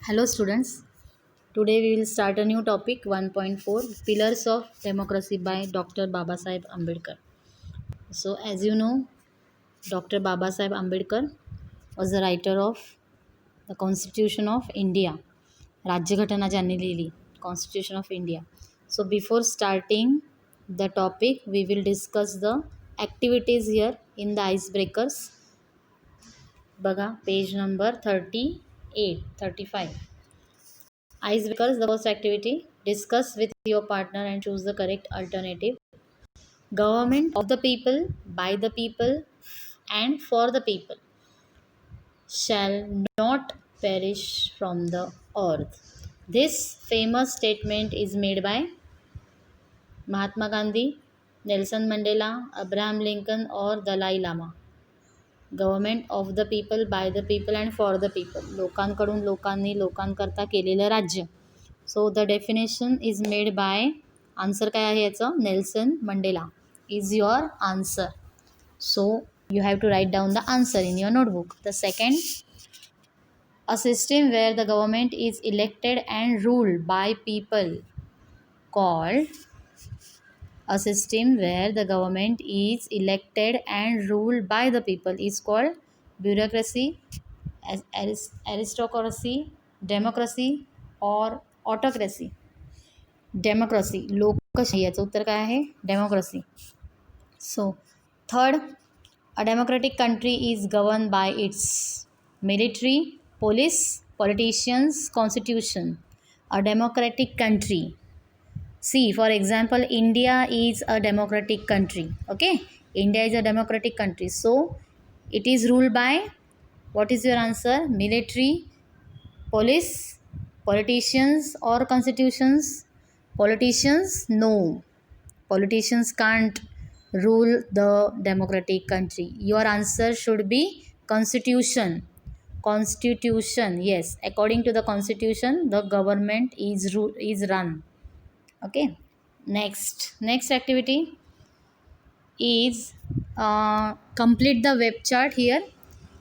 Hello students, today we will start a new topic 1.4 Pillars of Democracy by Dr. Babasaheb Ambedkar. So as you know, Dr. Babasaheb Ambedkar was the writer of the Constitution of India. राज्यघटना ज्यांनी लिहिली Constitution of India. So before starting the topic, we will discuss the activities here in the icebreakers. बघा page number 38, 35. Icebreakers, the first activity, discuss with your partner and choose the correct alternative. Government of the people, by the people, and for the people shall not perish from the earth. This famous statement is made by Mahatma Gandhi, Nelson Mandela, Abraham Lincoln, or Dalai Lama. Government of the people, by the people and for the people, लोकांकडून लोकांनी लोकांकरता केलेलं राज्य. So the definition is made by, answer काय आहे याचं, Nelson Mandela is your answer. So you have to write down the answer in your notebook. The second, a system where the government is elected and ruled by people called, a system where the government is elected and ruled by the people is called bureaucracy, aristocracy, democracy or autocracy. Democracy, लोकशाही, याचं उत्तर काय आहे, democracy. So third, a democratic country is govern by it's military, police, politicians, constitution. A democratic country, see for example, India is a democratic country. Okay, India is a democratic country, so it is ruled by, what is your answer, military, police, politicians or constitutions? Politicians, no, politicians can't rule the democratic country. Your answer should be constitution. Constitution, yes, according to the constitution the government is run. Okay, next activity is complete the web chart. Here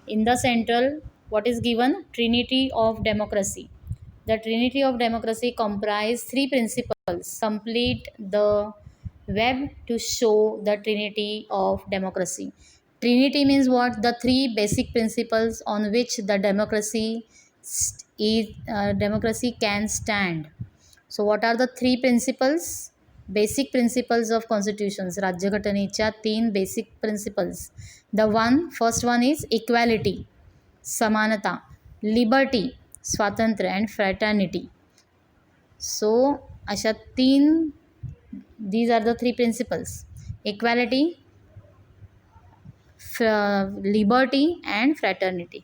in the central, what is given, trinity of democracy. The trinity of democracy comprise three principles. Complete the web to show the trinity of democracy. Trinity means what, the three basic principles on which the democracy can stand. So what are the three principles, basic principles of constitutions? राज्यघटनेच्या तीन basic principles. The first one is equality, समानता, liberty, स्वातंत्र्य, and fraternity. So अशा तीन, these are the three principles: equality, liberty and fraternity.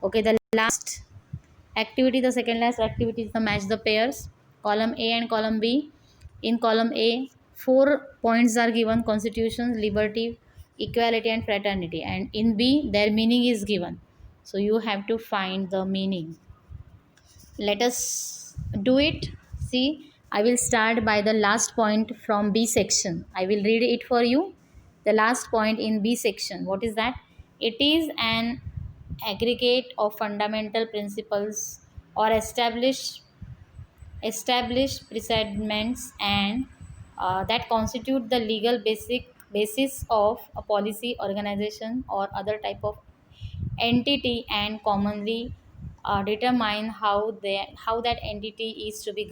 Okay, the last activity, the second last activity is the match the pairs. Column A and column B. In column A, 4 points are given: constitution, liberty, equality and fraternity. And in B, their meaning is given. So you have to find the meaning. Let us do it. See, I will start by the last point from B section. I will read it for you. The last point in B section, what is that? It is an aggregate of fundamental principles or established precedents and that constitute the legal basis of a policy, organization or other type of entity, and commonly determine how that entity is to be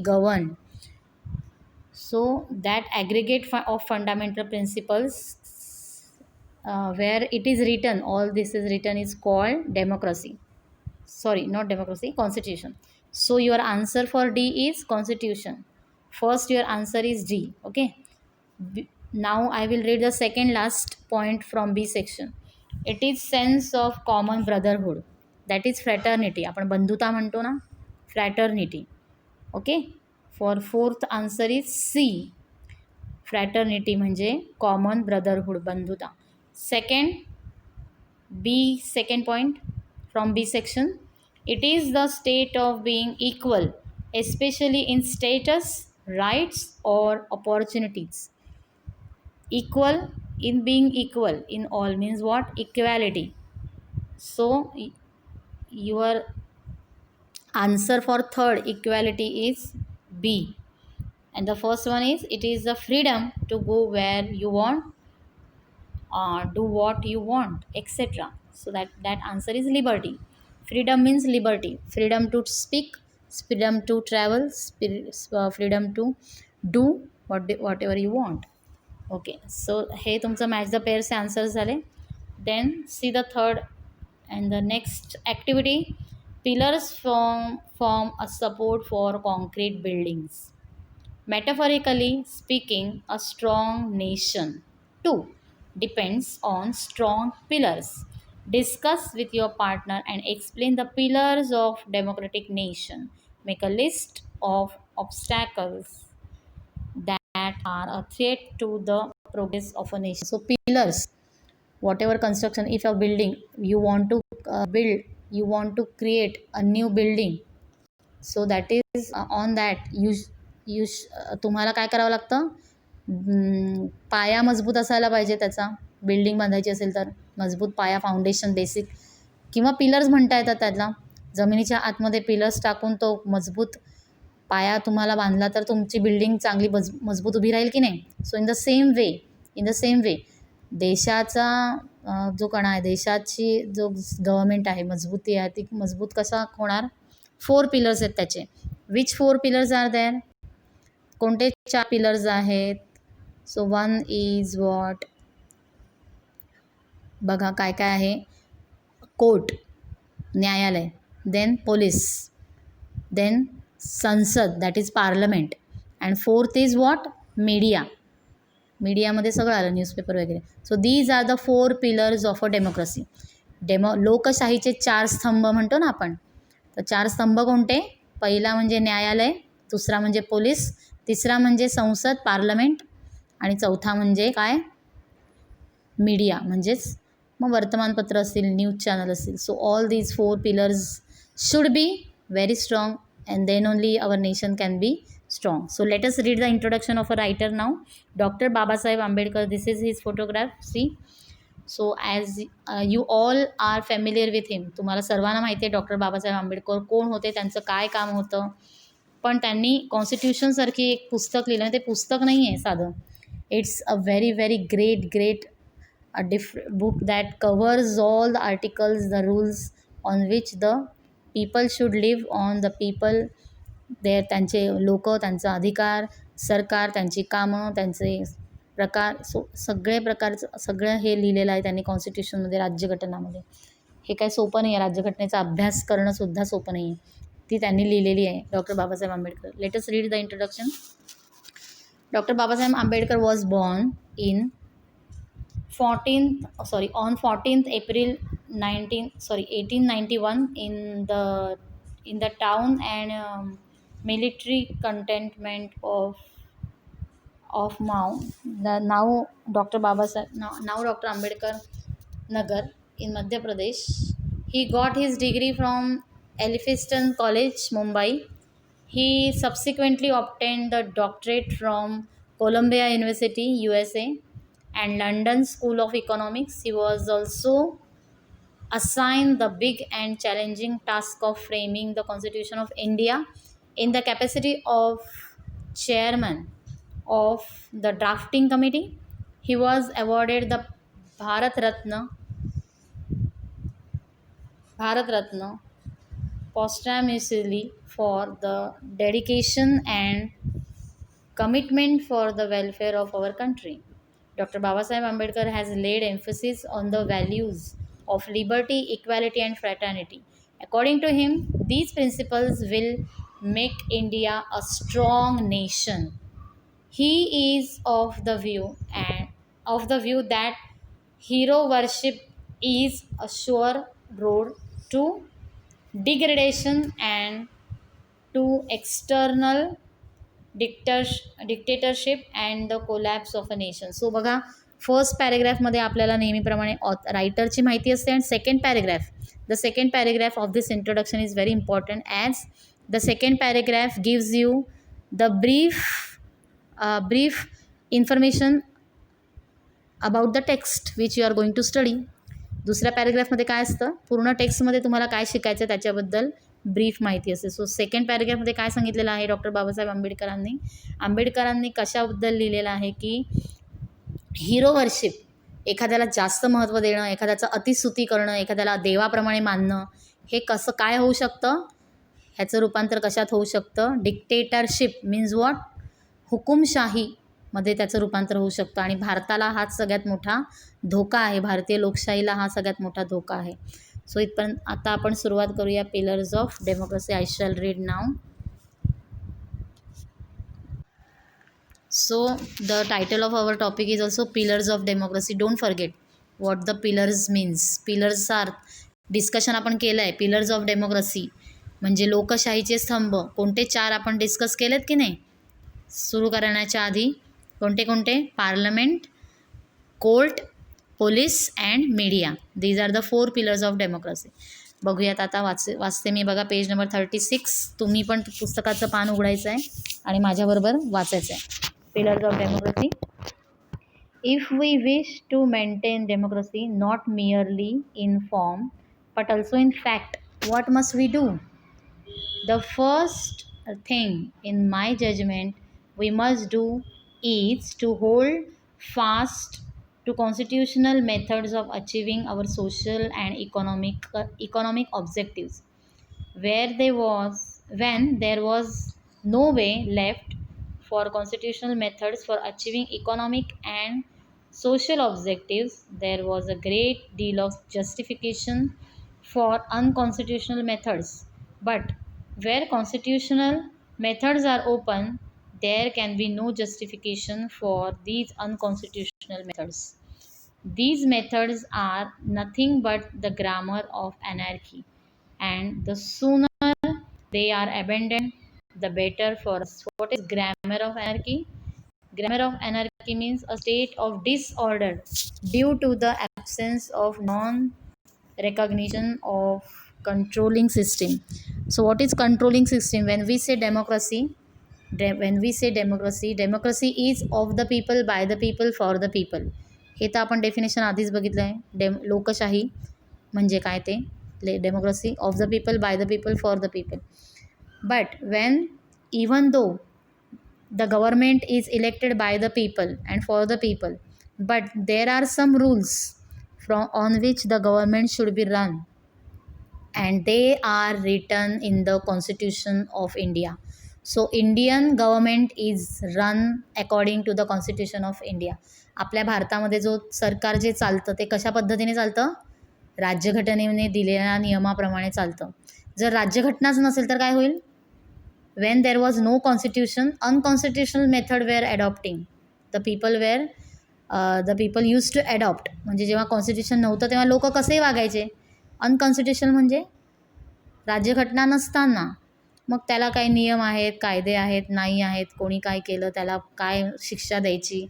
governed. So that aggregate of fundamental principles, where it is written, all this is written, is called democracy. Sorry, not democracy, constitution. So your answer for D is constitution. First your answer is D. Okay, now I will read the second last point from B section. It is sense of common brotherhood, that is fraternity. आपण बंधुता म्हणतो ना, fraternity. Okay, for fourth answer is C, fraternity म्हणजे common brotherhood, बंधुता. Second point from B section, it is the state of being equal, especially in status, rights or opportunities. Equal, in being equal in all means what, equality. So your Answer for third equality is B. And the first one is, it is the freedom to go where you want, do what you want, etc. So that answer is liberty. Freedom means liberty, freedom to speak, freedom to travel, freedom to do whatever you want. Okay, so हे तुमचं match the पेअरचे answers झाले. Then see the third and the next activity. Pillars form a support for concrete buildings. Metaphorically speaking, a strong nation too depends on strong pillars. Discuss with your partner and explain the pillars of democratic nation. Make a list of obstacles that are a threat to the progress of a nation. So pillars, whatever construction, if a building you want to build, you want to create a new building, so that is on that तुम्हाला काय करावं लागतं, पाया मजबूत असायला पाहिजे त्याचा. Building बांधायची असेल तर मजबूत पाया, फाउंडेशन, बेसिक किंवा पिलर्स म्हणता येतात त्याला. जमिनीच्या आतमध्ये पिलर्स टाकून तो मजबूत पाया तुम्हाला बांधला तर तुमची बिल्डिंग चांगली मजबूत उभी राहील की नाही. So in the same way देशाचा जो कणा आहे, देशाची जो गव्हर्मेंट आहे, मजबूती आहे, ती मजबूत कसा होणार. 4 पिलर्स आहेत त्याचे. Which 4 pillars are there. कोणते 4 पिलर्स आहेत. सो 1 इज वॉट, बघा काय काय आहे. कोर्ट, न्यायालय. Then police. देन संसद, that is parliament. And 4th is what, media. मीडियामध्ये सगळं आलं, न्यूजपेपर वगैरे. So these are the 4 pillars of a democracy. लोकशाहीचे 4 स्तंभ म्हणतो ना आपण. तर 4 स्तंभ कोणते. पहिला म्हणजे न्यायालय, दुसरा म्हणजे पोलीस, तिसरा म्हणजे संसद, पार्लमेंट, आणि चौथा म्हणजे काय, मीडिया, म्हणजेच मग वर्तमानपत्र असतील, न्यूज चॅनल असतील. So all these 4 pillars should be very strong, and then only our nation can be strong. So let us read the introduction of a writer now. Dr. Babasaheb Ambedkar, this is his photograph, see. So as you all are familiar with him, तुम्हाला सर्वांना माहिती आहे doctor Babasaheb Ambedkar कोण होते, त्यांचं काय काम होतं. पण त्यांनी कॉन्स्टिट्यूशनसारखी एक पुस्तक लिहिलं. ते पुस्तक नाही आहे साधं. It's a very great book that covers all the articles, the rules on which the people should live on. the people there, त्यांचे लोक, त्यांचा अधिकार, सरकार, त्यांची कामं, त्यांचे प्रकार, सगळे प्रकारचं सगळं हे लिहिलेलं आहे त्यांनी कॉन्स्टिट्यूशनमध्ये, राज्यघटनामध्ये. हे काय सोपं नाही आहे. राज्यघटनेचा अभ्यास करणंसुद्धा सोपं नाही आहे. ती त्यांनी लिहिलेली आहे, doctor Babasaheb Ambedkar. Let us read the introduction. Doctor Babasaheb Ambedkar was born in on 14th April 1891 in the town and military cantonment of now Dr. Ambedkar Nagar in Madhya Pradesh. He got his degree from Elphinstone College, Mumbai. He subsequently obtained the doctorate from Columbia University, USA, and London School of Economics. He was also assigned the big and challenging task of framing the Constitution of India in the capacity of chairman of the drafting committee. He was awarded the Bharat Ratna posthumously for the dedication and commitment for the welfare of our country. Dr. Babasaheb Ambedkar has laid emphasis on the values of liberty, equality, and fraternity. According to him, these principles will make India a strong nation. He is of the view that hero worship is a sure road to degradation and to external dictatorship and the collapse of a nation. So बघा, first पॅरेग्राफमध्ये आपल्याला नेहमीप्रमाणे रायटरची माहिती असते. And the second paragraph of this introduction is very important, as the second paragraph gives you the brief information about the text which you are going to study. दुसऱ्या पॅरेग्राफमध्ये काय असतं, पूर्ण टेक्स्टमध्ये तुम्हाला काय शिकायचं त्याच्याबद्दल ब्रीफ माहिती असते. सो सेकंड पॅरेग्राफमध्ये काय सांगितलेलं आहे डॉक्टर बाबासाहेब आंबेडकरांनी कशाबद्दल लिहिलेलं आहे की हिरो वर्शिप, एखाद्याला जास्त महत्त्व देणं, एखाद्याचं अतिस्तुती करणं, एखाद्याला देवाप्रमाणे मानणं, हे कसं काय होऊ शकतं, ह्याचं रूपांतर कशात होऊ शकतं, डिक्टेटरशिप मीन्स वॉट, हुकुमशाहीमध्ये त्याचं रूपांतर होऊ शकतं. आणि भारताला हाच सगळ्यात मोठा धोका आहे, भारतीय लोकशाहीला हा सगळ्यात मोठा धोका आहे. सो इथपर्यंत आता आपण सुरुवात करूया pillars of democracy. I shall read now. So the title of our topic is also pillars of democracy. Don't forget what the pillars means. Pillars are, discussion आपण केलं आहे, पिलर्स ऑफ डेमोक्रेसी म्हणजे लोकशाहीचे स्तंभ कोणते चार आपण डिस्कस केलेत की नाही सुरू करण्याच्या आधी. कोणते कोणते? Parliament, court, police and media. These are the 4 pillars of democracy. बघूयात आता. वाचते मी. बघा पेज नंबर 36. तुम्ही पण पुस्तकाचं पान उघडायचं आहे आणि माझ्याबरोबर वाचायचं आहे. Pillars of democracy. If we wish to maintain democracy not merely in form but also in fact, what must we do? The first thing, in my judgment, we must do is to hold fast to constitutional methods of achieving our social and economic objectives. When there was no way left for constitutional methods for achieving economic and social objectives, there was a great deal of justification for unconstitutional methods. But where constitutional methods are open, there can be no justification for these unconstitutional methods. These methods are nothing but the grammar of anarchy, and the sooner they are abandoned, the better for us. What is grammar of anarchy? Grammar of anarchy means a state of disorder due to the absence of non-recognition of controlling system. So what is controlling system? When we say democracy, democracy is of the people, by the people, for the people. हे तर आपण definition आधीच बघितलं आहे. लोकशाही म्हणजे काय ते. Democracy of the people, by the people, for the people. But even though the government is elected by the people and for the people, but there are some rules on which the government should be run, and they are written in the Constitution of India. So Indian government is run according to the Constitution of India. आपल्या भारतामध्ये जो सरकार जे चालतं ते कशा पद्धतीने चालतं? राज्यघटनेने दिलेल्या नियमाप्रमाणे चालतं. जर राज्यघटनाच नसेल तर काय होईल? When there was no constitution, unconstitutional method were adopting. The people used to adopt. म्हणजे जेव्हा कॉन्स्टिट्यूशन नव्हतं तेव्हा लोक कसेही वागायचे. अनकॉन्स्टिट्यूशनल म्हणजे राज्यघटना नसताना मग त्याला काही नियम आहेत, कायदे आहेत, नाही आहेत, कोणी काय केलं त्याला काय शिक्षा द्यायची.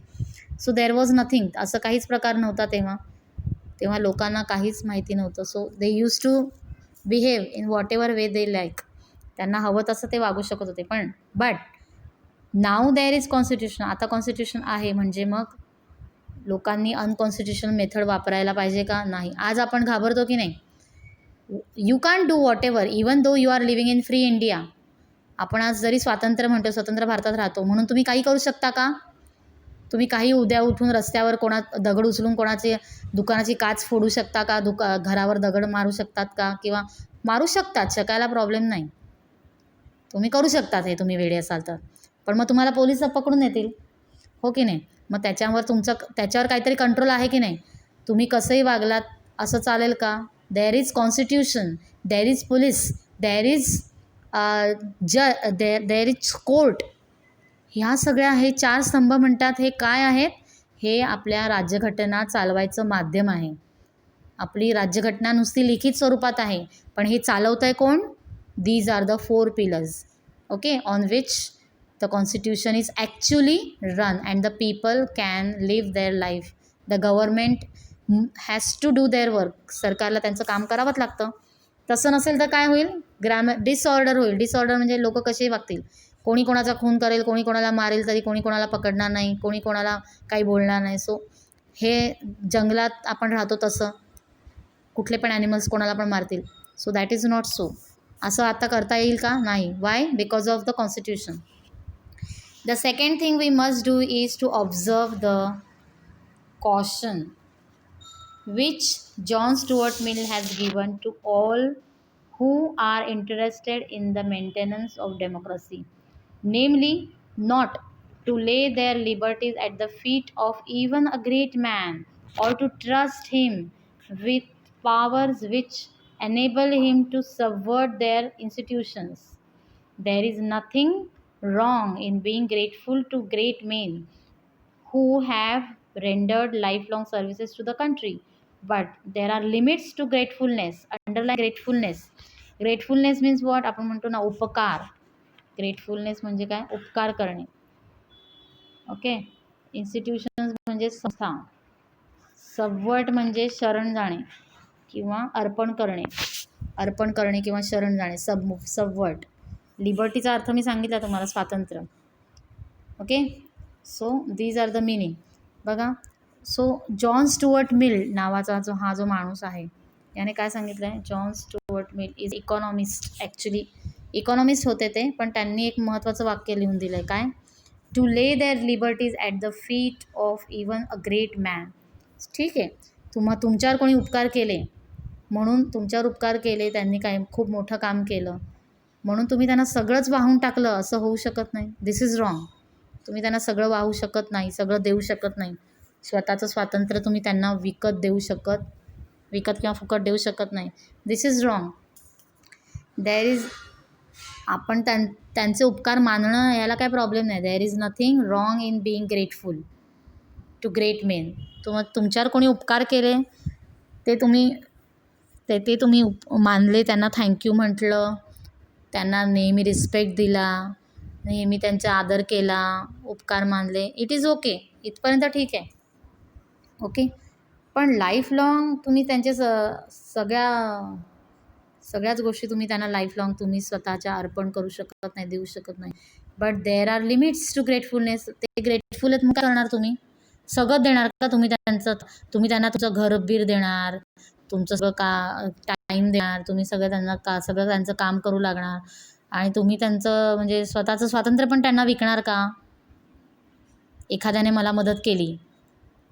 So there was nothing. असं काहीच प्रकार नव्हता तेव्हा लोकांना काहीच माहिती नव्हतं. So they use to behave in whatever way they like. त्यांना हवं तसं ते वागू शकत होते. But now there is constitution. आता कॉन्स्टिट्यूशन आहे म्हणजे मग लोकांनी अनकॉन्स्टिट्यूशनल मेथड वापरायला पाहिजे का? नाही. आज आपण घाबरतो की नाही? You can do whatever even though you are living in free India. आपण आज जरी स्वातंत्र्य म्हणतो, स्वतंत्र भारतात राहतो म्हणून तुम्ही काही करू शकता का? तुम्ही काही उद्या उठून रस्त्यावर दगड उचलून कोणाची दुकानाची काच फोडू शकता का? घरावर दगड मारू शकतात का? किंवा मारू शकतात, शकायला प्रॉब्लेम नाही. तुम्ही करू शकतात हे, तुम्ही वेडे असाल तर. पण मग तुम्हाला पोलिस पकडून येतील, हो की नाही? मग त्याच्यावर काहीतरी कंट्रोल आहे की नाही? तुम्ही कसंही वागलात असं चालेल का? There is constitution, there is police, there is there is court. ह्या सगळ्या हे 4 स्तंभ म्हणतात. हे काय आहेत? हे आपल्या राज्यघटना चालवायचं माध्यम आहे. आपली राज्यघटना नुसती लिखित स्वरूपात आहे, पण हे चालवतं आहे कोण? These are the 4 pillars, okay, on which the constitution is actually run and the people can live their life. The government has to do their work. सरकारला त्यांचं काम करावंच लागतं. तसं नसेल तर काय होईल? डिसऑर्डर होईल. डिसऑर्डर म्हणजे लोक कसे वागतील. कोणी कोणाचा खून करेल, कोणी कोणाला मारेल, तरी कोणी कोणाला पकडणार नाही, कोणी कोणाला काही बोलणार नाही. सो हे जंगलात आपण राहतो तसं कुठले पण ॲनिमल्स कोणाला पण मारतील. So that is not so. असं आता करता येईल का? नाही. Why? Because of the constitution. The second thing we must do is to observe the caution which John Stuart Mill has given to all who are interested in the maintenance of democracy, namely, not to lay their liberties at the feet of even a great man, or to trust him with powers which enable him to subvert their institutions. There is nothing wrong in being grateful to great men who have rendered lifelong services to the country. But there are limits to gratefulness. Underline gratefulness. Gratefulness means what? आपण म्हणतो ना उपकार. Gratefulness म्हणजे काय? उपकार करणे. Okay. Institutions म्हणजे संस्था. सबवर्ट म्हणजे शरण जाणे किंवा अर्पण करणे. अर्पण करणे किंवा शरण जाणे. सबवर्ट. लिबर्टीचा अर्थ मी सांगितला तुम्हाला, स्वातंत्र्य. Okay. So these are the meaning. बघा, सो जॉन स्टुअर्ट मिल नावाचा जो माणूस आहे याने काय सांगितलं आहे? John Stuart Mill is economist. Actually economist होते ते, पण त्यांनी एक महत्त्वाचं वाक्य लिहून दिलं आहे. काय? To lay their liberties at the feet of even a great man. ठीक आहे, तुमच्यावर कोणी उपकार केले म्हणून, तुमच्यावर उपकार केले, त्यांनी काय खूप मोठं काम केलं म्हणून तुम्ही त्यांना सगळंच वाहून टाकलं असं होऊ शकत नाही. This is wrong. तुम्ही त्यांना सगळं वाहू शकत नाही, सगळं देऊ शकत नाही. स्वतःचं स्वातंत्र्य तुम्ही त्यांना विकत किंवा फुकट देऊ शकत नाही. This is wrong. There is, आपण त्यांचे उपकार मानणं याला काय प्रॉब्लेम नाही. There is nothing wrong in being grateful to great men. तुमच्यावर कोणी उपकार केले ते तुम्ही मानले, त्यांना थँक्यू म्हटलं, त्यांना नेहमी रिस्पेक्ट दिला, नेहमी त्यांचा आदर केला, उपकार मानले, इट इज ओके. इथपर्यंत ठीक आहे. ओके. पण लाईफ लाँग तुम्ही त्यांचे सगळ्याच गोष्टी तुम्ही त्यांना लाईफ लाँग तुम्ही स्वतःच्या अर्पण करू शकत नाही, देऊ शकत नाही. But there are limits to gratefulness. ते ग्रेटफुल आहेत मग काय करणार तुम्ही? सगळं देणार का तुम्ही त्यांना तुमचं घरबीर देणार, तुमचं सगळं टाईम देणार, तुम्ही सगळं त्यांचं काम करू लागणार आणि तुम्ही त्यांचं म्हणजे स्वतःचं स्वातंत्र्य पण त्यांना विकणार का? एखाद्याने मला मदत केली,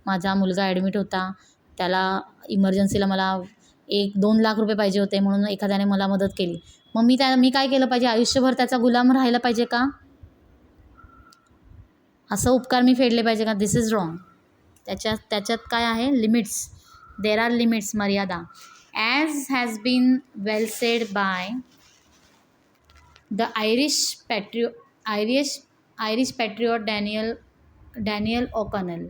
माझा मुलगा ॲडमिट होता, त्याला इमर्जन्सीला मला 1-2 लाख रुपये पाहिजे होते म्हणून एखाद्याने मला मदत केली, मग मी काय केलं पाहिजे? आयुष्यभर त्याचा गुलाम राहायला पाहिजे का? असं उपकार मी फेडले पाहिजे का? This is wrong. त्याच्यात काय आहे? लिमिट्स. देर आर लिमिट्स, मर्यादा. As has been well said by the Irish patriot Daniel O'Connell,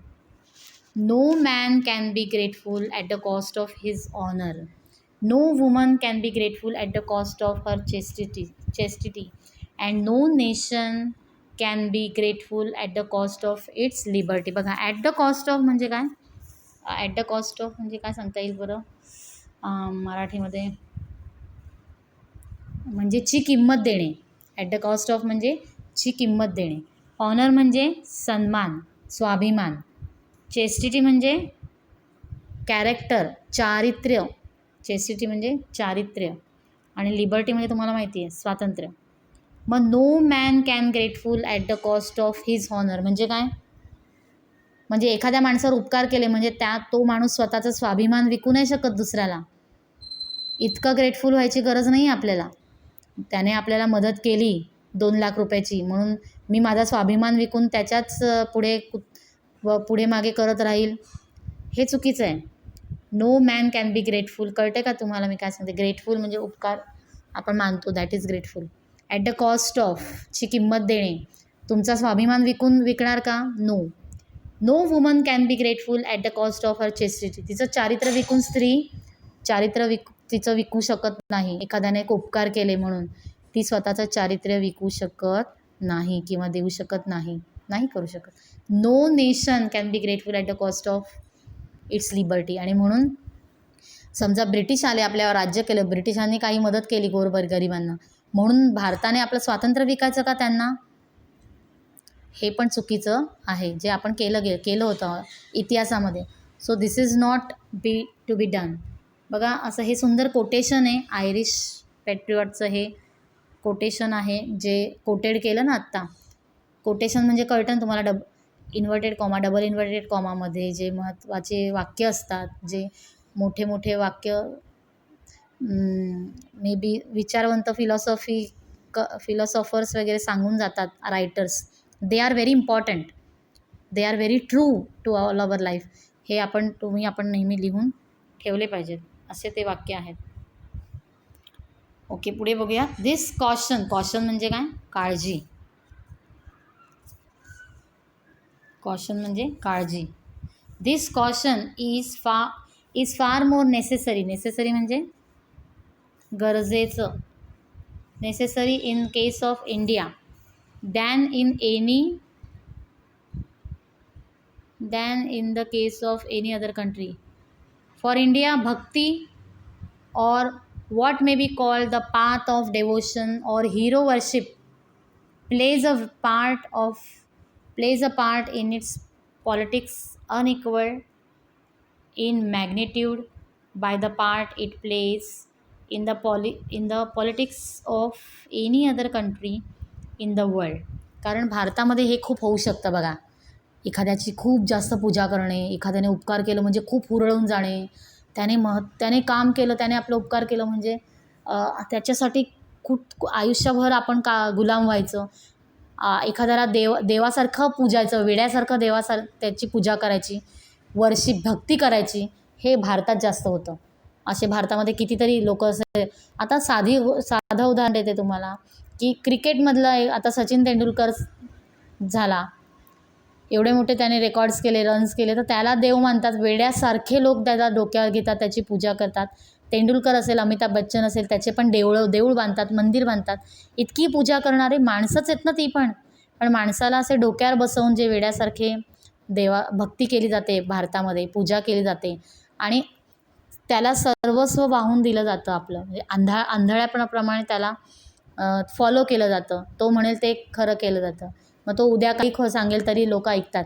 no man can be grateful at the cost of his honor. No woman can be grateful at the cost of her chastity. And no nation can be grateful at the cost of its liberty. बघा, at the cost of म्हणजे काय? At the cost of म्हणजे काय सांगता येईल बरं मराठीमध्ये? म्हणजे ची किंमत देणे. ॲट द कॉस्ट ऑफ म्हणजे ची किंमत देणे. ऑनर म्हणजे सन्मान, स्वाभिमान. चेस्टिटी म्हणजे कॅरेक्टर, चारित्र्य. चेस्टिटी म्हणजे चारित्र्य. आणि लिबर्टी म्हणजे तुम्हाला माहिती आहे स्वातंत्र्य. मग no man can grateful at the cost of his honour म्हणजे काय? म्हणजे एखाद्या माणसावर उपकार केले म्हणजे तो माणूस स्वतःचा स्वाभिमान विकू नाही शकत दुसऱ्याला. इतकं ग्रेटफुल व्हायची गरज नाही आपल्याला. त्याने आपल्याला मदत केली 2 लाख रुपयाची म्हणून मी माझा स्वाभिमान विकून त्याच्याच पुढे मागे करत राहील, हे चुकीचं आहे. No man can be grateful. कळते का तुम्हाला मी काय सांगते? ग्रेटफुल म्हणजे उपकार आपण मानतो, that is grateful. At the cost of ची किंमत देणे. तुमचा स्वाभिमान विकणार का? No. No woman can be grateful at the cost of her chastity. तिचं चारित्र्य विकून स्त्री तिचं विकू शकत नाही. एखाद्याने एक उपकार केले म्हणून ती स्वतःचं चारित्र्य विकू शकत नाही किंवा देऊ शकत नाही करू शकत. No nation can be grateful at the cost of its liberty. आणि म्हणून समजा ब्रिटिश आले, आपल्यावर राज्य केलं, ब्रिटिशांनी काही मदत केली गरिबांना, म्हणून भारताने आपलं स्वातंत्र्य विकायचं का त्यांना? हे पण चुकीचं आहे जे आपण केलं होतं इतिहासामध्ये. So this is not to be done. बघा, असं हे सुंदर कोटेशन आहे आयरिश पॅट्रिऑटचं हे कोटेशन आहे, जे कोटेड केलं ना आत्ता. कोटेशन म्हणजे कळतं ना तुम्हाला, इन्व्हर्टेड कॉमा, डबल इन्व्हर्टेड कॉमामध्ये जे महत्त्वाचे वाक्य असतात, जे मोठे मोठे वाक्य मे बी विचारवंत फिलॉसॉफर्स वगैरे सांगून जातात, writers, they are very important, they are very true to all our life. हे आपण नेहमी लिहून ठेवले पाहिजेत, असे ते वाक्य आहेत. ओके, पुढे बघूया. दिस कॉशन म्हणजे काय? काळजी. कॉशन म्हणजे काळजी. दिस caution is far more necessary. Necessary म्हणजे गरजेचं. Necessary in case of India than in the case of any other country. For India, Bhakti or what may be called the path of devotion or hero worship plays a part in its politics, unequal in magnitude by the part it plays in the politics of any other country in the world. कारण भारतामध्ये हे खूप होऊ शकतं बघा. एखाद्याची खूप जास्त पूजा करणे, एखाद्याने उपकार केलं म्हणजे खूप हुरळून जाणे, त्याने काम केलं, त्याने आपलं उपकार केलं म्हणजे त्याच्यासाठी खूप आयुष्यभर आपण गुलाम व्हायचं. एखाद्याला देवासारखं पूजायचं, वेड्यासारखं त्याची पूजा करायची, वर्शिप, भक्ती करायची. हे भारतात जास्त होतं. असे भारतामध्ये कितीतरी लोक असे. आता साधं उदाहरण देते तुम्हाला, की क्रिकेटमधलं आता सचिन तेंडुलकर झाला, एवढे मोठे त्याने रेकॉर्ड्स केले, रन्स केले, तर त्याला देव मानतात. वेड्यासारखे लोक त्याला डोक्यावर घेतात, त्याची पूजा करतात. तेंडुलकर असेल, अमिताभ बच्चन असेल, त्याचे पण देऊळ बांधतात, मंदिर बांधतात. इतकी पूजा करणारे माणसंच आहेत ना ती पण माणसाला असे डोक्यावर बसवून जे वेड्यासारखे भक्ती केली जाते भारतामध्ये, पूजा केली जाते आणि त्याला सर्वस्व वाहून दिलं जातं आपलं. म्हणजे आंधळ्यापणाप्रमाणे त्याला फॉलो केलं जातं. तो म्हणेल ते खरं केलं जातं. मग तो उद्या काही सांगेल तरी लोक ऐकतात.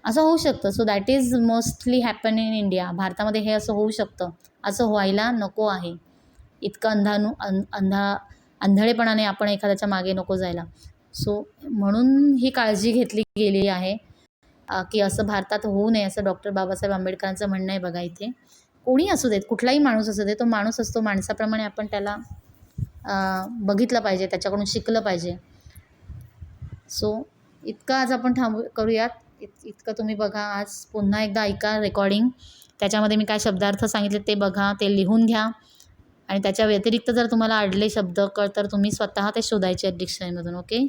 असं होऊ शकतं. So that is mostly happen in India. भारतामध्ये हे असं होऊ शकतं. असं व्हायला नको आहे. इतकं आंधळेपणाने आपण एखाद्याच्या मागे नको जायला. सो म्हणून ही काळजी घेतली गेली आहे की असं भारतात होऊ नये, असं डॉक्टर बाबासाहेब आंबेडकरांचं म्हणणं आहे बघा. इथे कोणी असू देत, कुठलाही माणूस असू दे, तो माणूस असतो. माणसाप्रमाणे आपण त्याला बघितलं पाहिजे, त्याच्याकडून शिकलं पाहिजे. सो इतकं आज आपण करूयात. इतकं तुम्ही बघा. आज पुन्हा एकदा ऐका रेकॉर्डिंग. त्याच्यामध्ये मी काय शब्दार्थ सांगितले ते बघा, ते लिहून घ्या आणि त्याच्या व्यतिरिक्त जर तुम्हाला अडले शब्द तर तुम्ही स्वतः ते शोधायचे आहेत डिक्शनरीमधून. Okay,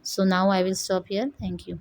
so now I will stop here. Thank you.